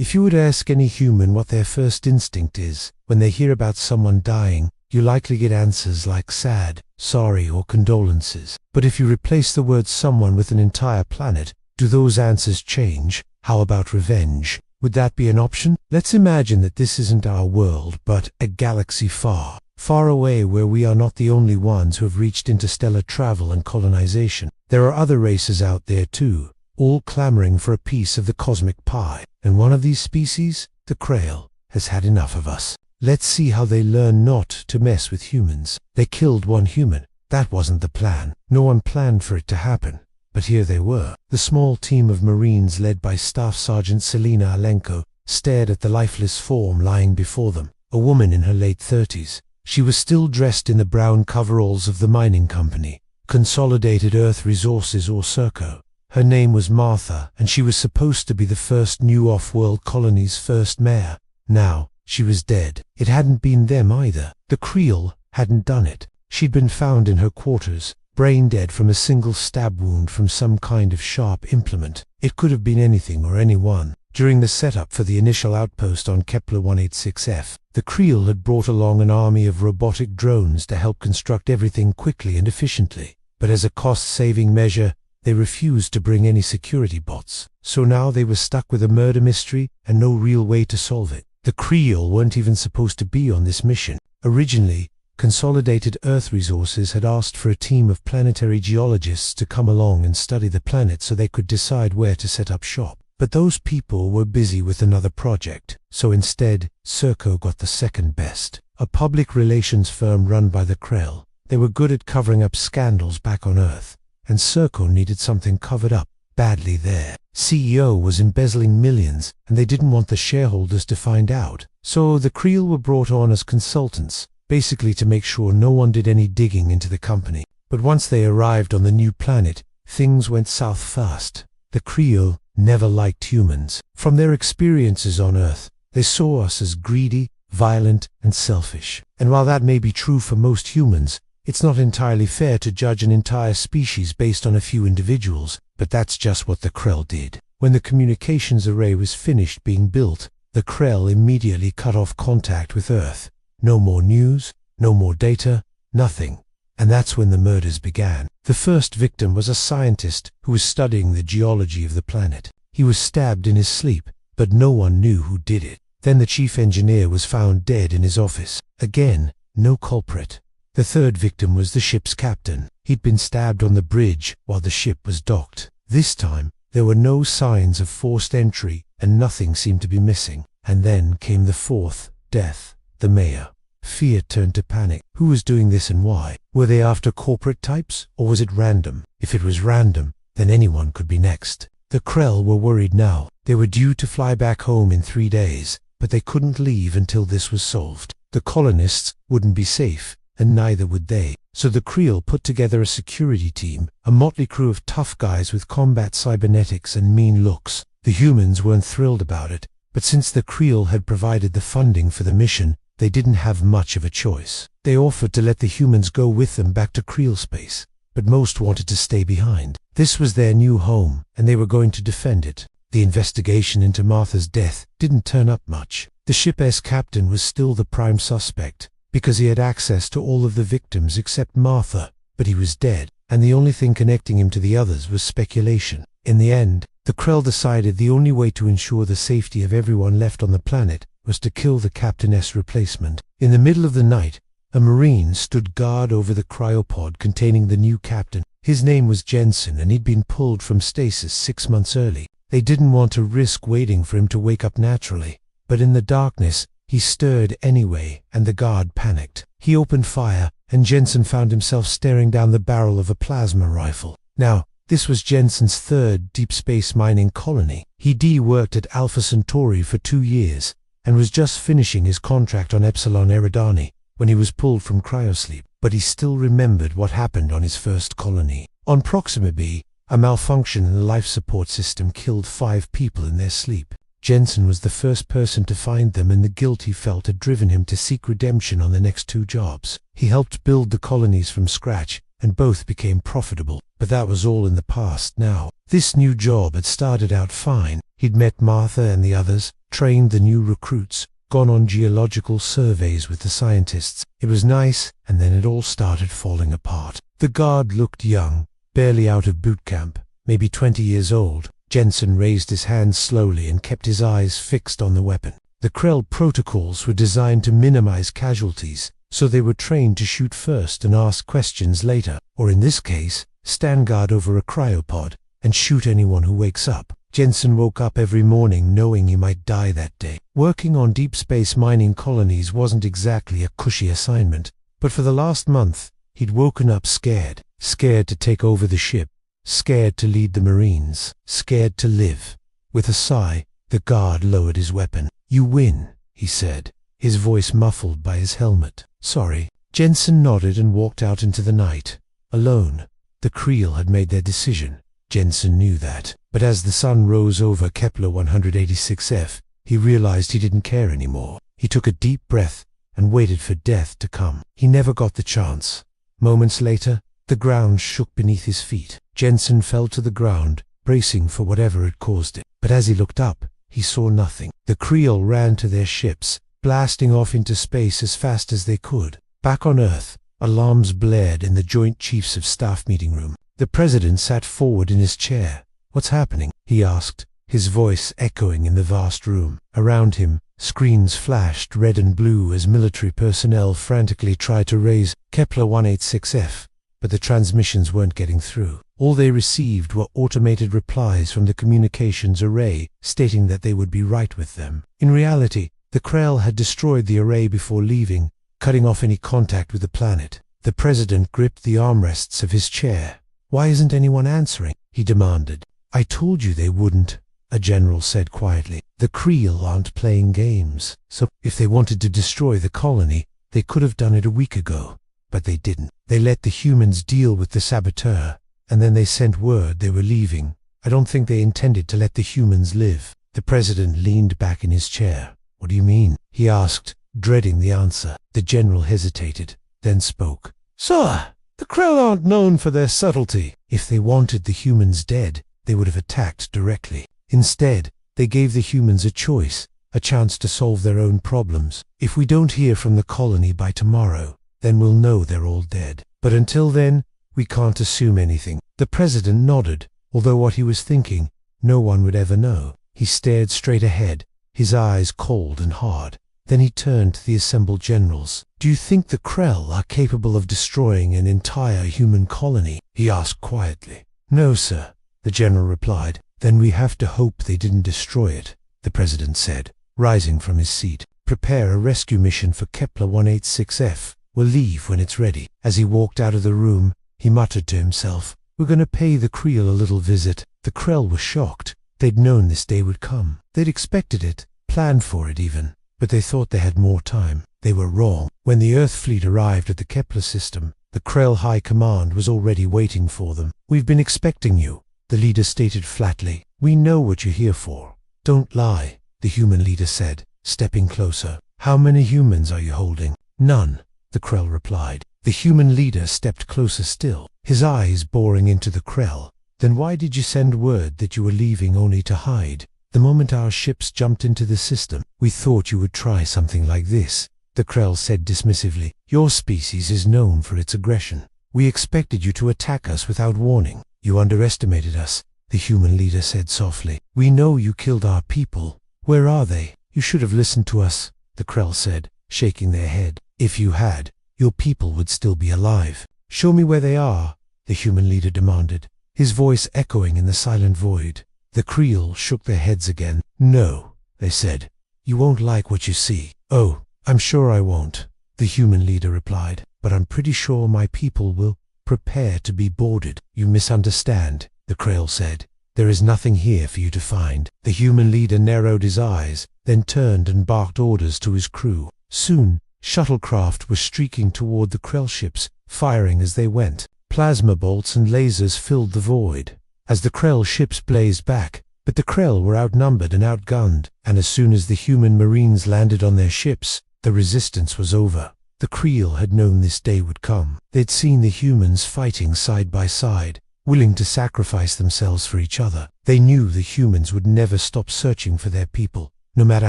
If you were to ask any human what their first instinct is when they hear about someone dying, you likely get answers like sad, sorry, or condolences. But if you replace the word someone with an entire planet, do those answers change? How about revenge? Would that be an option? Let's imagine that this isn't our world, but a galaxy far, far away where we are not the only ones who have reached interstellar travel and colonization. There are other races out there too, all clamoring for a piece of the cosmic pie. And one of these species, the Krail, has had enough of us. Let's see how they learn not to mess with humans. They killed one human. That wasn't the plan. No one planned for it to happen. But here they were. The small team of Marines led by Staff Sergeant Selina Alenko stared at the lifeless form lying before them, a woman in her late 30s. She was still dressed in the brown coveralls of the mining company, Consolidated Earth Resources or CERCO. Her name was Martha, and she was supposed to be the first new off-world colony's first mayor. Now, she was dead. It hadn't been them either. The Krail hadn't done it. She'd been found in her quarters, brain dead from a single stab wound from some kind of sharp implement. It could have been anything or anyone. During the setup for the initial outpost on Kepler 186F, the Krail had brought along an army of robotic drones to help construct everything quickly and efficiently. But as a cost-saving measure, they refused to bring any security bots. So now they were stuck with a murder mystery and no real way to solve it. The Krail weren't even supposed to be on this mission. Originally, Consolidated Earth Resources had asked for a team of planetary geologists to come along and study the planet so they could decide where to set up shop. But those people were busy with another project, so instead, CERCO got the second best. A public relations firm run by the Krail. They were good at covering up scandals back on Earth, and CERCO needed something covered up badly. Their CEO was embezzling millions, and they didn't want the shareholders to find out. So the Krail were brought on as consultants, basically to make sure no one did any digging into the company. But once they arrived on the new planet, things went south fast. The Krail never liked humans. From their experiences on Earth, they saw us as greedy, violent, and selfish. And while that may be true for most humans, it's not entirely fair to judge an entire species based on a few individuals, but that's just what the Krail did. When the communications array was finished being built, the Krail immediately cut off contact with Earth. No more news, no more data, nothing. And that's when the murders began. The first victim was a scientist who was studying the geology of the planet. He was stabbed in his sleep, but no one knew who did it. Then the chief engineer was found dead in his office. Again, no culprit. The third victim was the ship's captain. He'd been stabbed on the bridge while the ship was docked. This time, there were no signs of forced entry, and nothing seemed to be missing. And then came the fourth death, the mayor. Fear turned to panic. Who was doing this and why? Were they after corporate types, or was it random? If it was random, then anyone could be next. The Krail were worried now. They were due to fly back home in 3 days, but they couldn't leave until this was solved. The colonists wouldn't be safe, and neither would they. So the Krail put together a security team, a motley crew of tough guys with combat cybernetics and mean looks. The humans weren't thrilled about it, but since the Krail had provided the funding for the mission, they didn't have much of a choice. They offered to let the humans go with them back to Krail space, but most wanted to stay behind. This was their new home, and they were going to defend it. The investigation into Martha's death didn't turn up much. The ship's captain was still the prime suspect, because he had access to all of the victims except Martha, but he was dead, and the only thing connecting him to the others was speculation. In the end, the Krail decided the only way to ensure the safety of everyone left on the planet was to kill the captain's replacement. In the middle of the night, a Marine stood guard over the cryopod containing the new captain. His name was Jensen, and he'd been pulled from stasis 6 months early. They didn't want to risk waiting for him to wake up naturally, but in the darkness, he stirred anyway, and the guard panicked. He opened fire, and Jensen found himself staring down the barrel of a plasma rifle. Now, this was Jensen's third deep space mining colony. He'd worked at Alpha Centauri for 2 years, and was just finishing his contract on Epsilon Eridani when he was pulled from cryosleep, but he still remembered what happened on his first colony. On Proxima B, a malfunction in the life support system killed 5 people in their sleep. Jensen was the first person to find them, and the guilt he felt had driven him to seek redemption on the next 2 jobs. He helped build the colonies from scratch, and both became profitable, but that was all in the past now. This new job had started out fine. He'd met Martha and the others, trained the new recruits, gone on geological surveys with the scientists. It was nice, and then it all started falling apart. The guard looked young, barely out of boot camp, maybe 20 years old. Jensen raised his hands slowly and kept his eyes fixed on the weapon. The Krell protocols were designed to minimize casualties, so they were trained to shoot first and ask questions later, or in this case, stand guard over a cryopod and shoot anyone who wakes up. Jensen woke up every morning knowing he might die that day. Working on deep space mining colonies wasn't exactly a cushy assignment, but for the last month, he'd woken up scared. Scared to take over the ship, scared to lead the Marines, scared to live. With a sigh, the guard lowered his weapon. "You win," he said, his voice muffled by his helmet. "Sorry." Jensen nodded and walked out into the night. Alone. The Creel had made their decision. Jensen knew that. But as the sun rose over Kepler 186f, he realized he didn't care anymore. He took a deep breath and waited for death to come. He never got the chance. Moments later, the ground shook beneath his feet. Jensen fell to the ground, bracing for whatever had caused it. But as he looked up, he saw nothing. The Creel ran to their ships, blasting off into space as fast as they could. Back on Earth, alarms blared in the Joint Chiefs of Staff meeting room. The President sat forward in his chair. "What's happening?" he asked, his voice echoing in the vast room. Around him, screens flashed red and blue as military personnel frantically tried to raise Kepler 186f, but the transmissions weren't getting through. All they received were automated replies from the communications array stating that they would be right with them. In reality, the Krell had destroyed the array before leaving, cutting off any contact with the planet. The President gripped the armrests of his chair. "Why isn't anyone answering?" he demanded. "I told you they wouldn't," a general said quietly. "The Creel aren't playing games, so if they wanted to destroy the colony, they could have done it a week ago. But they didn't. They let the humans deal with the saboteur, and then they sent word they were leaving. I don't think they intended to let the humans live." The President leaned back in his chair. "What do you mean?" he asked, dreading the answer. The general hesitated, then spoke. "Sir, the Krell aren't known for their subtlety. If they wanted the humans dead, they would have attacked directly. Instead, they gave the humans a choice, a chance to solve their own problems. If we don't hear from the colony by tomorrow, then we'll know they're all dead. But until then, we can't assume anything." The President nodded, although what he was thinking, no one would ever know. He stared straight ahead, his eyes cold and hard. Then he turned to the assembled generals. "Do you think the Krell are capable of destroying an entire human colony?" he asked quietly. "No, sir," the general replied. "Then we have to hope they didn't destroy it," the President said, rising from his seat. "Prepare a rescue mission for Kepler 186f. We'll leave when it's ready." As he walked out of the room, he muttered to himself, "We're going to pay the Creel a little visit." The Krell were shocked. They'd known this day would come. They'd expected it, planned for it even. But they thought they had more time. They were wrong. When the Earth fleet arrived at the Kepler system, the Krell High Command was already waiting for them. "We've been expecting you," the leader stated flatly. "We know what you're here for." "Don't lie," the human leader said, stepping closer. "How many humans are you holding?" "None," the Krell replied. The human leader stepped closer still, his eyes boring into the Krell. "Then why did you send word that you were leaving only to hide? The moment our ships jumped into the system, we thought you would try something like this," the Krell said dismissively. "Your species is known for its aggression. We expected you to attack us without warning. You underestimated us," the human leader said softly. "We know you killed our people. Where are they?" "You should have listened to us," the Krell said, shaking their head. "If you had, your people would still be alive." "Show me where they are," the human leader demanded, his voice echoing in the silent void. The Creel shook their heads again. "No," they said. "You won't like what you see." "Oh, I'm sure I won't," the human leader replied. "But I'm pretty sure my people will. Prepare to be boarded." "You misunderstand," the Krell said. "There is nothing here for you to find." The human leader narrowed his eyes, then turned and barked orders to his crew. Soon, shuttlecraft were streaking toward the Krell ships, firing as they went. Plasma bolts and lasers filled the void as the Krell ships blazed back, but the Krell were outnumbered and outgunned, and as soon as the human Marines landed on their ships, the resistance was over. The Creel had known this day would come. They'd seen the humans fighting side by side, willing to sacrifice themselves for each other. They knew the humans would never stop searching for their people. no matter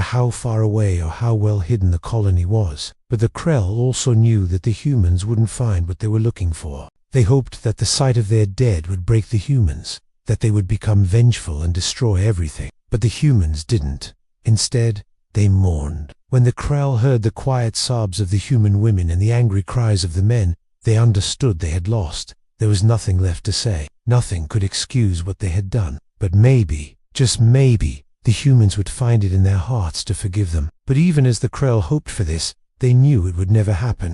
how far away or how well hidden the colony was. But the Krell also knew that the humans wouldn't find what they were looking for. They hoped that the sight of their dead would break the humans, that they would become vengeful and destroy everything. But the humans didn't. Instead, they mourned. When the Krell heard the quiet sobs of the human women and the angry cries of the men, they understood they had lost. There was nothing left to say. Nothing could excuse what they had done. But maybe, just maybe, the humans would find it in their hearts to forgive them. But even as the Krell hoped for this, they knew it would never happen.